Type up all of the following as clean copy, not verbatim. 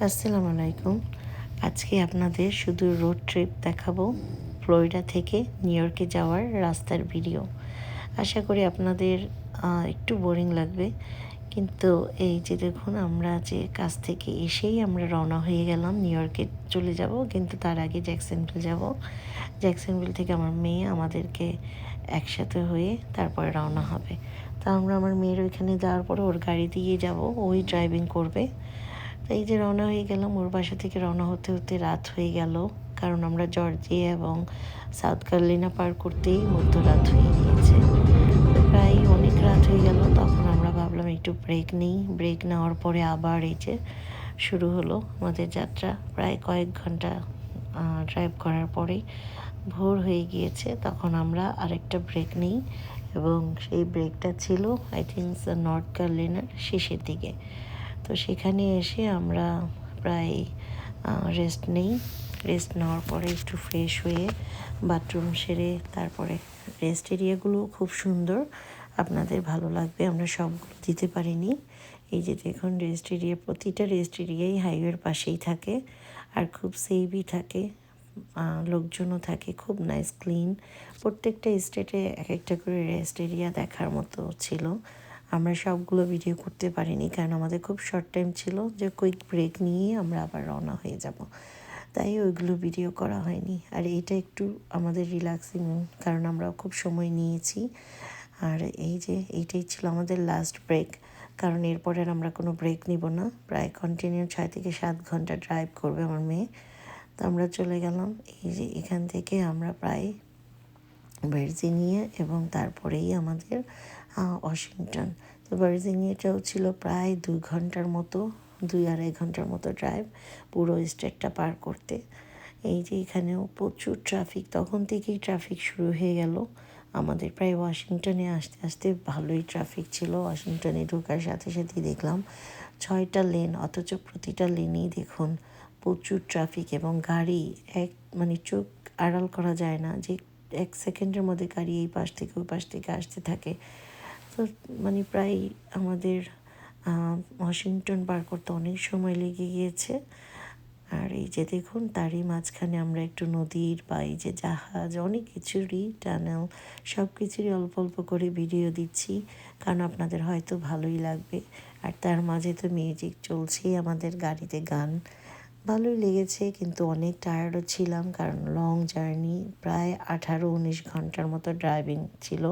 আসসালামু আলাইকুম। আজকে আপনাদের শুধু রোড ট্রিপ দেখাবো, ফ্লোরিডা থেকে নিউ ইয়র্কে যাওয়ার রাস্তার ভিডিও। আশা করি আপনাদের একটু বোরিং লাগবে, কিন্তু এই যে দেখুন, আমরা যে কাজ থেকে এসেই আমরা রওনা হয়ে গেলাম, নিউ ইয়র্কে চলে যাব, কিন্তু তার আগে জ্যাকসনভিল যাব। জ্যাকসনভিল থেকে আমার মেয়ে আমাদেরকে একসাথে হয়ে তারপরে রওনা হবে। তা আমরা আমার মেয়ের ওইখানে যাওয়ার পরে ওর গাড়ি দিয়ে যাব, ওই ড্রাইভিং করবে। এই যে রওনা হয়ে গেলাম, ওর বাসা থেকে রওনা হতে হতে রাত হয়ে গেল, কারণ আমরা জর্জিয়া এবং সাউথ ক্যারোলিনা পার করতেই মধ্যরাত হয়ে গিয়েছে। প্রায় অনেক রাত হয়ে গেল। তখন আমরা ভাবলাম একটু ব্রেক নিই। ব্রেক নেওয়ার পরে আবার এই যে শুরু হলো আমাদের যাত্রা। প্রায় কয়েক ঘন্টা ড্রাইভ করার পরেই ভোর হয়ে গিয়েছে। তখন আমরা আরেকটা ব্রেক নিই, এবং সেই ব্রেকটা ছিল আই থিঙ্ক নর্থ ক্যারোলিনার শেষের দিকে। তো সেখানে এসে আমরা প্রায় রেস্ট নেই। রেস্ট নেওয়ার পরে একটু ফ্রেশ হয়ে বাথরুম সেরে তারপরে রেস্ট এরিয়াগুলো খুব সুন্দর, আপনাদের ভালো লাগবে। আমরা সবগুলো দিতে পারিনি। এই যে দেখুন, রেস্ট এরিয়া, প্রতিটা রেস্ট এরিয়াই হাইওয়ের পাশেই থাকে, আর খুব সেফই থাকে, লোকজনও থাকে, খুব নাইস ক্লিন। প্রত্যেকটা স্টেটে এক একটা করে রেস্ট এরিয়া দেখার মতো ছিল। আমরা সবগুলো ভিডিও করতে পারিনি, কারণ আমাদের খুব শর্ট টাইম ছিল, যে কুইক ব্রেক নিয়ে আমরা আবার রওনা হয়ে যাব, তাই ওইগুলো ভিডিও করা হয়নি। আর এটা একটু আমাদের রিল্যাক্সিং, কারণ আমরা খুব সময় নিয়েছি। আর এই যে এইটাই ছিল আমাদের লাস্ট ব্রেক, কারণ এরপরে আর আমরা কোনো ব্রেক নিব না। প্রায় কন্টিনিউ 6 থেকে 7 ঘন্টা ড্রাইভ করবে আমার মেয়ে। তো আমরা চলে গেলাম এই যে এখান থেকে আমরা প্রায় ভার্জিনিয়া, এবং তারপরেই আমাদের ওয়াশিংটন। তো ভার্জিনিয়াটাও ছিল প্রায় 2 ঘন্টার মতো, 2-2.5 ঘন্টার মতো ড্রাইভ পুরো স্টেটটা পার করতে। এই যে এখানেও প্রচুর ট্রাফিক, তখন থেকেই ট্রাফিক শুরু হয়ে গেল আমাদের। প্রায় ওয়াশিংটনে আসতে আসতে ভালোই ট্রাফিক ছিল। ওয়াশিংটনে ঢোকার সাথে সাথেই দেখলাম 6টা লেন, অথচ প্রতিটা লেনেই দেখুন প্রচুর ট্রাফিক, এবং গাড়ি চোখ আড়াল করা যায় না, যে 1 সেকেন্ডের মধ্যে গাড়ি এই পাশ থেকে ওই পাশ থেকে আসতে থাকে। তো প্রায় আমাদের ওয়াশিংটন পার করতে অনেক সময় লেগে গিয়েছে। আর এই যে দেখুন, তারই মাঝখানে আমরা একটু নদীর বা এই যে জাহাজ, অনেক কিছুরই টানেল, সব কিছুরই অল্প অল্প করে ভিডিও দিচ্ছি, কারণ আপনাদের হয়তো ভালোই লাগবে। আর তার মাঝে তো মিউজিক চলছেই আমাদের গাড়িতে, গান। ভালোই লেগেছে, কিন্তু অনেক টায়ার্ডও ছিলাম, কারণ লং জার্নি, প্রায় 18-19 ঘন্টার মতো ড্রাইভিং ছিল।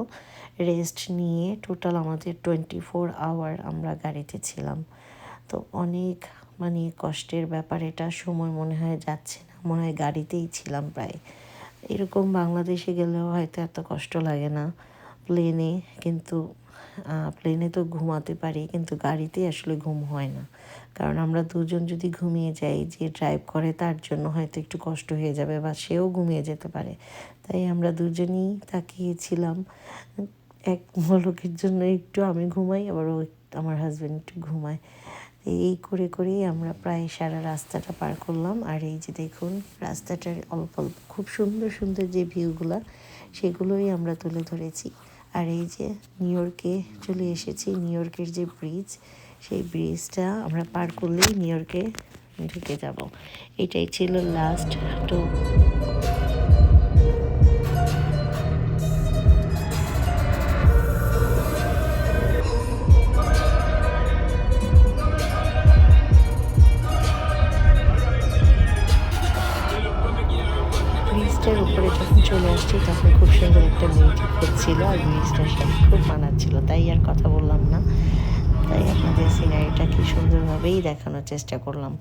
রেস্ট নিয়ে টোটাল আমাদের 24 আওয়ার আমরা গাড়িতে ছিলাম। তো অনেক কষ্টের ব্যাপার এটা। সময় মনে হয় যাচ্ছে না, মনে হয় গাড়িতেই ছিলাম প্রায়। এরকম বাংলাদেশে গেলেও হয়তো এত কষ্ট লাগে না প্লেনে, কিন্তু প্লেনে তো ঘুমাতে পারি, কিন্তু গাড়িতে আসলে ঘুম হয় না, কারণ আমরা দুজন যদি ঘুমিয়ে যাই, যে ড্রাইভ করে তার জন্য হয়তো একটু কষ্ট হয়ে যাবে, বা সেও ঘুমিয়ে যেতে পারে। তাই আমরা দুজনই তাকিয়েছিলাম, এক মলকের জন্য একটু আমি ঘুমাই, আবার আমার হাজব্যান্ড একটু ঘুমায়। এই করে করেই আমরা প্রায় সারা রাস্তাটা পার করলাম। আর এই যে দেখুন, রাস্তাটার অল্প অল্প খুব সুন্দর সুন্দর যে ভিউগুলো, সেগুলোই আমরা তুলে ধরেছি। আর এই যে নিউ ইয়র্কে চলে এসেছি। নিউ ইয়র্কের যে ব্রিজ, সেই ব্রিজটা আমরা পার করলেই নিউ ইয়র্কে ঢুকে যাব। এটাই ছিল লাস্ট ট্যুর। ব্রিজটার উপরে যখন চলে আসছি, তখন খুব সুন্দর একটা মিউজিক হচ্ছিল, আর ব্রিজটার সাথে খুব মানাচ্ছিল, তাই আর কথা বললাম না। তাই আপনাদের সিনারিটা কি সুন্দরভাবেই দেখানোর চেষ্টা করলাম।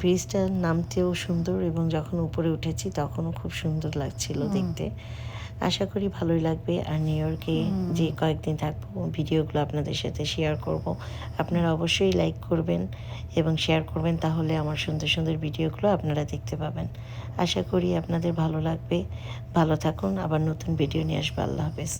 ব্রিজটার নামতেও সুন্দর, এবং যখন উপরে উঠেছি তখনও খুব সুন্দর লাগছিল দেখতে। আশা করি ভালোই লাগবে। আর নিউ ইয়র্কে যে কয়েকদিন থাকবো, ভিডিওগুলো আপনাদের সাথে শেয়ার করব। আপনারা অবশ্যই লাইক করবেন এবং শেয়ার করবেন, তাহলে আমার সুন্দর সুন্দর ভিডিওগুলো আপনারা দেখতে পাবেন। আশা করি আপনাদের ভালো লাগবে। ভালো থাকুন, আবার নতুন ভিডিও নিয়ে আসবো। আল্লাহ হাফেজ।